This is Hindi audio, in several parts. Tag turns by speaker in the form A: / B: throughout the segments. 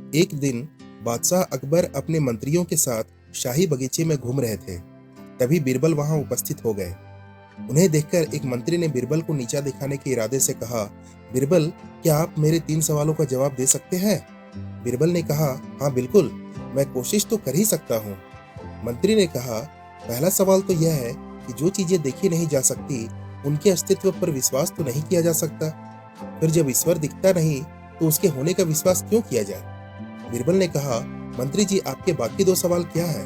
A: एक दिन बादशाह अकबर अपने मंत्रियों के साथ शाही बगीचे में घूम रहे थे। तभी बीरबल वहां उपस्थित हो गए। उन्हें देखकर एक मंत्री ने बीरबल को नीचा दिखाने के इरादे से कहा, बीरबल, क्या आप मेरे 3 सवालों का जवाब दे सकते हैं? बीरबल ने कहा, हाँ बिल्कुल, मैं कोशिश तो कर ही सकता हूँ। मंत्री ने कहा, पहला सवाल तो यह है कि जो चीजें देखी नहीं जा सकती उनके अस्तित्व पर विश्वास तो नहीं किया जा सकता। फिर जब ईश्वर दिखता नहीं तो उसके होने का विश्वास क्यों किया जाए? बीरबल ने कहा, मंत्री जी, आपके बाकी 2 सवाल क्या है?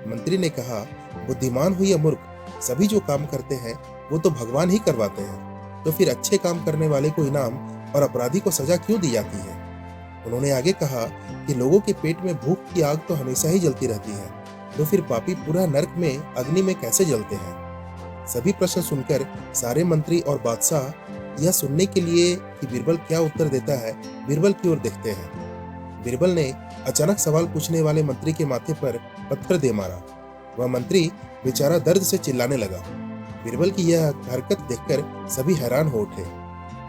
A: मंत्री ने कहा, बुद्धिमान हो या मूर्ख, सभी जो काम करते हैं वो तो भगवान ही करवाते हैं। तो फिर अच्छे काम करने वाले को इनाम और अपराधी को सजा क्यों दी जाती है? उन्होंने आगे कहा कि लोगों के पेट में भूख की आग तो हमेशा ही जलती रहती है, तो फिर पापी पूरा नर्क में अग्नि में कैसे जलते हैं? सभी प्रश्न सुनकर सारे मंत्री और बादशाह यह सुनने के लिए कि बीरबल क्या उत्तर देता है, बीरबल की ओर देखते हैं। बीरबल ने अचानक सवाल पूछने वाले मंत्री के माथे पर पत्थर दे मारा। वह मंत्री बेचारा दर्द से चिल्लाने लगा। बीरबल की यह हरकत देखकर सभी हैरान हो उठे।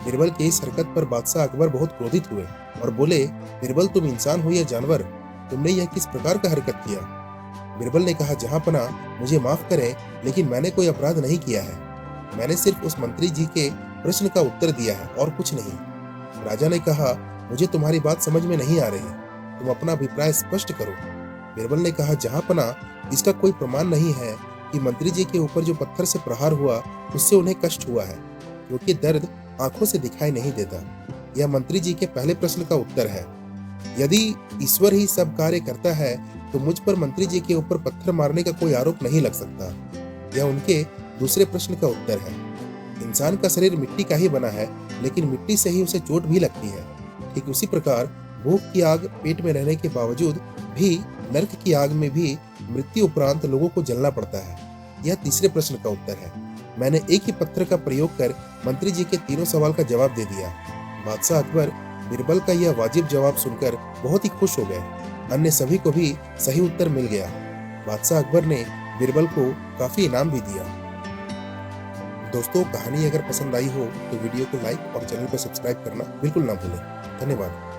A: बीरबल की इस हरकत पर बादशाह अकबर बहुत क्रोधित हुए और बोले, बीरबल, तुम इंसान हो या जानवर? तुमने यह किस प्रकार का हरकत किया? बीरबल ने कहा, जहांपना, मुझे माफ करें, लेकिन मैंने कोई अपराध नहीं किया है। मैंने सिर्फ उस मंत्री जी के प्रश्न का उत्तर दिया है और कुछ नहीं। राजा ने कहा, मुझे तुम्हारी बात समझ में नहीं आ रही, तुम अपना अभिप्राय स्पष्ट करो। बीरबल ने कहा, जहांपना, इसका कोई प्रमाण नहीं है कि मंत्री जी के ऊपर जो पत्थर से प्रहार हुआ उससे उन्हें कष्ट हुआ है, क्योंकि दर्द आंखों से दिखाई नहीं देता। यह मंत्री जी के पहले प्रश्न का उत्तर है। यदि ईश्वर ही सब कार्य करता है तो मुझ पर मंत्री जी के ऊपर पत्थर मारने का कोई आरोप नहीं लग सकता। यह उनके दूसरे प्रश्न का उत्तर है। इंसान का शरीर मिट्टी का ही बना है, लेकिन मिट्टी से ही उसे चोट भी लगती है। ठीक उसी प्रकार भूख की आग पेट में रहने के बावजूद भी नर्क की आग में भी मृत्यु उपरांत लोगों को जलना पड़ता है। यह तीसरे प्रश्न का उत्तर है। मैंने एक ही पत्थर का प्रयोग कर मंत्री जी के 3 सवाल का जवाब दे दिया। बादशाह अकबर बीरबल का यह वाजिब जवाब सुनकर बहुत ही खुश हो गए। अन्य सभी को भी सही उत्तर मिल गया। बादशाह अकबर ने बीरबल को काफी इनाम भी दिया। दोस्तों, कहानी अगर पसंद आई हो तो वीडियो को लाइक और चैनल को सब्सक्राइब करना बिल्कुल ना भूलें। धन्यवाद।